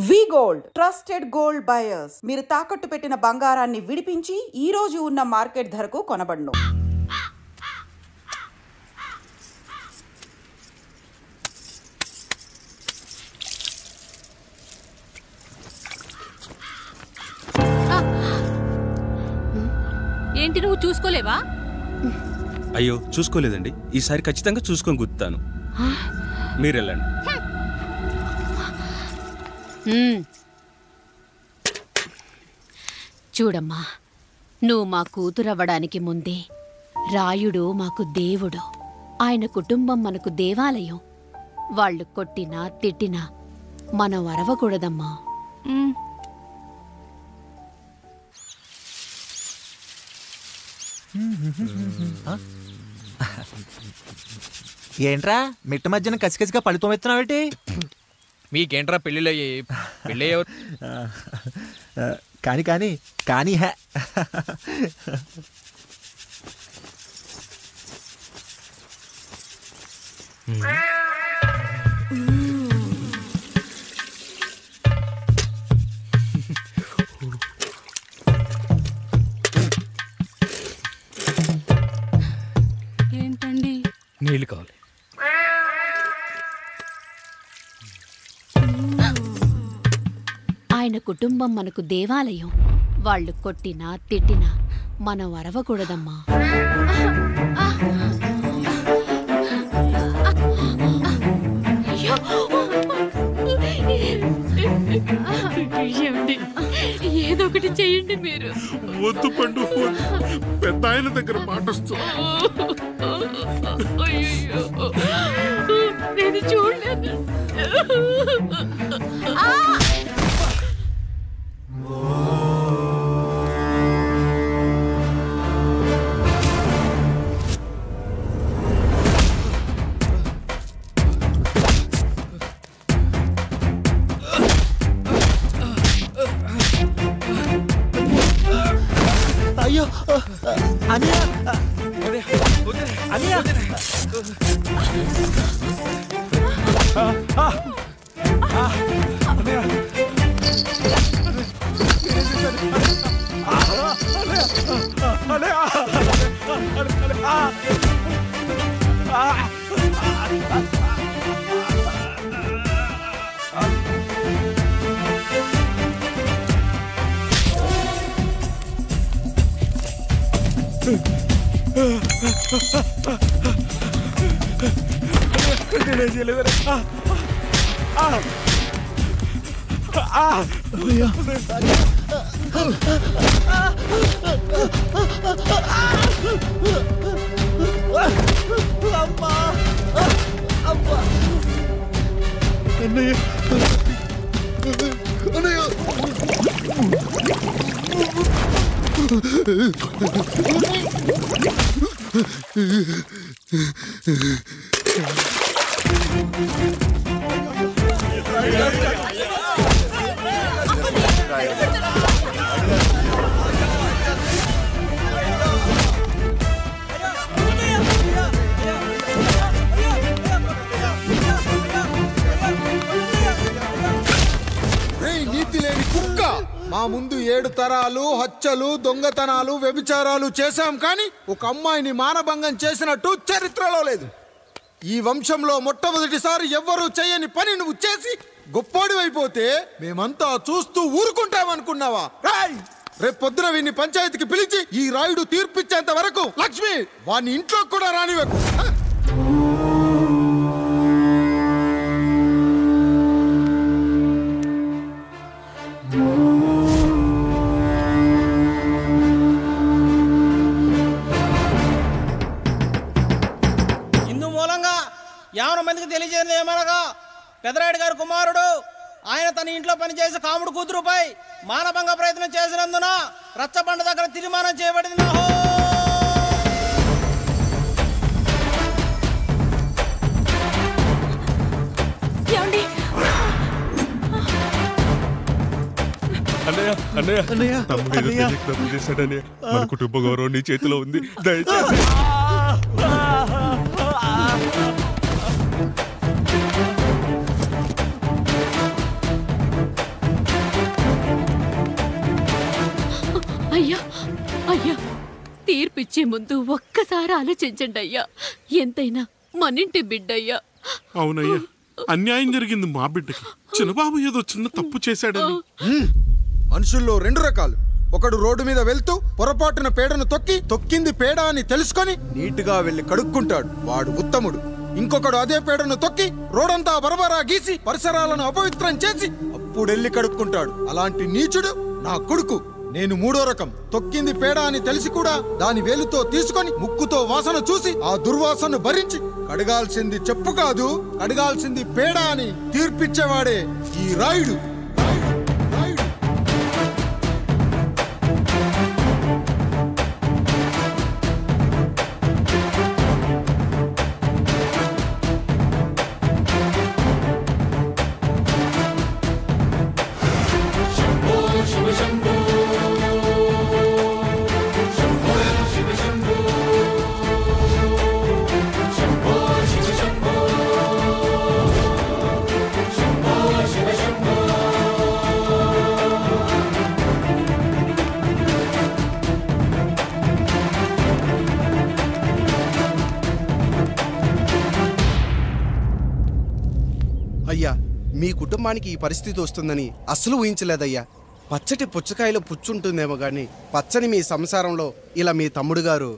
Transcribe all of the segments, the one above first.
వి gold trusted gold buyers మీరు తాకట్టు పెట్టిన బంగారాన్ని విడిపించి ఈ రోజు ఉన్న మార్కెట్ ధరకు కొనబడును. ఏంటి నువ్వు చూసుకోలేవా? అయ్యో చూసుకోలేదండి, ఈసారి ఖచ్చితంగా చూసుకొని గుర్తాను. మీరు వెళ్ళండి. చూడమ్మా, నువ్వు మా కూతురవ్వడానికి ముందే రాయుడు మాకు దేవుడు, ఆయన కుటుంబం మనకు దేవాలయం. వాళ్ళు కొట్టినా తిట్టినా మనం అరవకూడదమ్మా. ఏంట్రా మిట్ట మధ్యన కసికసిగా పళ్ళుతో ఎత్తున్నావేటి? మీకేంట్రా పెళ్ళిళ్ళయ్యి? పెళ్ళి కానీ కానీ కానీ హే ఏంటండి? నీళ్ళు కావాలి. ఆయన కుటుంబం మనకు దేవాలయం. వాళ్ళు కొట్టినా తిట్టినా మనం అరవకూడదమ్మా. ఏదో ఒకటి చెయ్యండి మీరు. వద్దు పండు, పెద్ద ఆయన దగ్గర మాటొస్తూ. నేను చూడలేదు. అయ్యో అనియా అనియా మా ముందు 7 తరాలు హత్యలు, దొంగతనాలు, వ్యభిచారాలు చేశాం, కానీ ఒక అమ్మాయిని మానభంగం చేసినట్టు చరిత్రలో లేదు. ఈ వంశంలో మొట్టమొదటిసారి ఎవ్వరూ చేయని పని నువ్వు చేసి గొప్పోడివైపోతే మేమంతా చూస్తూ ఊరుకుంటామనుకున్నావా? రేపు పొద్దున వీడిని పంచాయతీకి పిలిచి ఈ రాయుడు తీర్పిచ్చేంత వరకు లక్ష్మి వాడిని ఇంట్లో కూడా రానివ్వకు. యావన మందికి తెలియజేది ఏమనగా, పెదరాయుడు గారి కుమారుడు ఆయన తన ఇంట్లో పనిచేసే కాముడు కూతురుపై మానభంగ ప్రయత్నం చేసినందున రచ్చబండ దగ్గర తీర్మానం చేయబడింది. తప్పు చేశాడని మన కుటుంబ గౌరవం నీ చేతిలో ఉంది, దయచేసి. అయ్యా, తీర్పిచ్చే ముందు ఒక్కసారి ఆలోచించండి అయ్యా. ఎంతైనా మనింటి బిడ్డయ్యా. అవునయ్యా, అన్యాయం జరిగింది మా బిడ్డకి. చిన్నబాబు ఏదో చిన్న తప్పు చేశాడని. మనుషుల్లో రెండు రకాలు. ఒకడు రోడ్డు మీద వెళ్తూ పొరపాటున పేడను తొక్కింది పేడ అని తెలుసుకొని నీటుగా వెళ్లి కడుక్కుంటాడు, వాడు ఉత్తముడు. ఇంకొకడు అదే పేడను తొక్కి రోడంతా బరబరా గీసి పరిసరాలను అపవిత్రం చేసి అప్పుడెళ్ళి కడుక్కుంటాడు. అలాంటి నీచుడు నా కొడుకు. నేను మూడో రకం. తొక్కింది పేడ అని తెలిసి కూడా దాని వేలుతో తీసుకొని ముక్కుతో వాసన చూసి ఆ దుర్వాసన భరించి కడగాల్సింది చెప్పు కాదు, కడగాల్సింది పేడ అని తీర్పిచ్చేవాడే ఈ రాయుడు. అయ్యా, మీ కుటుంబానికి ఈ పరిస్థితి వస్తుందని అస్సలు ఊహించలేదయ్యా. పచ్చటి పుచ్చకాయలో పుచ్చుంటుందేమో గాని పచ్చని మీ సంసారంలో ఇలా మీ తమ్ముడు గారు.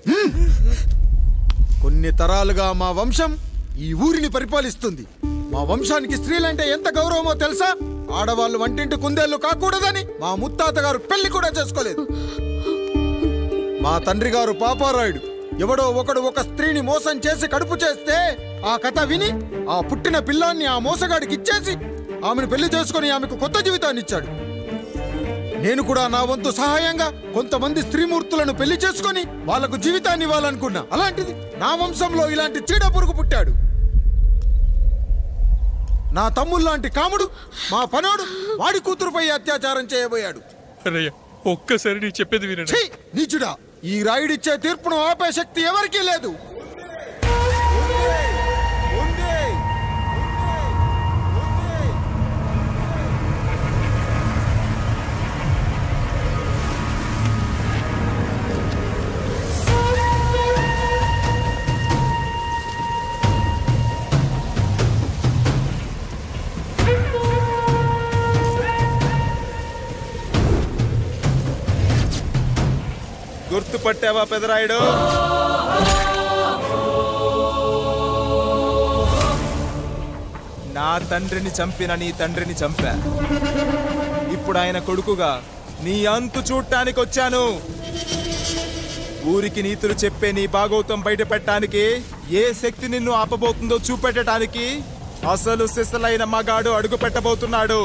కొన్ని తరాలుగా మా వంశం ఈ ఊరిని పరిపాలిస్తుంది. మా వంశానికి స్త్రీలంటే ఎంత గౌరవమో తెలుసా? ఆడవాళ్ళు వంటింటి కుందేళ్లు కాకూడదని మా ముత్తాత గారు పెళ్లి కూడా చేసుకోలేదు. మా తండ్రి గారు పాపారాయుడు ఎవడో ఒకడు ఒక స్త్రీని మోసం చేసి కడుపు చేస్తే ఆ కథ విని ఆ పుట్టిన పిల్లాన్ని ఆ మోసగాడికి ఇచ్చేసి ఆమెను పెళ్లి చేసుకుని ఆమెకు కొత్త జీవితాన్ని ఇచ్చాడు. నేను కూడా నా వంతు సహాయంగా కొంతమంది స్త్రీమూర్తులను పెళ్లి చేసుకుని వాళ్లకు జీవితాన్ని ఇవ్వాలనుకున్నా. అలాంటిది నా వంశంలో ఇలాంటి చీడ పురుగు పుట్టాడు. నా తమ్ముళ్ళలాంటి కాముడు మా పనోడు వాడి కూతురుపై అత్యాచారం చేయబోయాడు. ఒక్కసారి నీ చెప్పేది వినండి. నీచుడా, ఈ రాయుడిచ్చే తీర్పును ఆపే శక్తి ఎవరికీ లేదు. గుర్తుపట్టావా పెదరాయుడు? నా తండ్రిని చంపిన నీ తండ్రిని చంపా. ఇప్పుడు ఆయన కొడుకుగా నీ అంతు చూడటానికి వచ్చాను. ఊరికి నీతులు చెప్పే నీ భాగవతం బయట పెట్టడానికి, ఏ శక్తి నిన్ను ఆపబోతుందో చూపెట్టడానికి అసలు సిసలైన మగాడు అడుగు పెట్టబోతున్నాడు.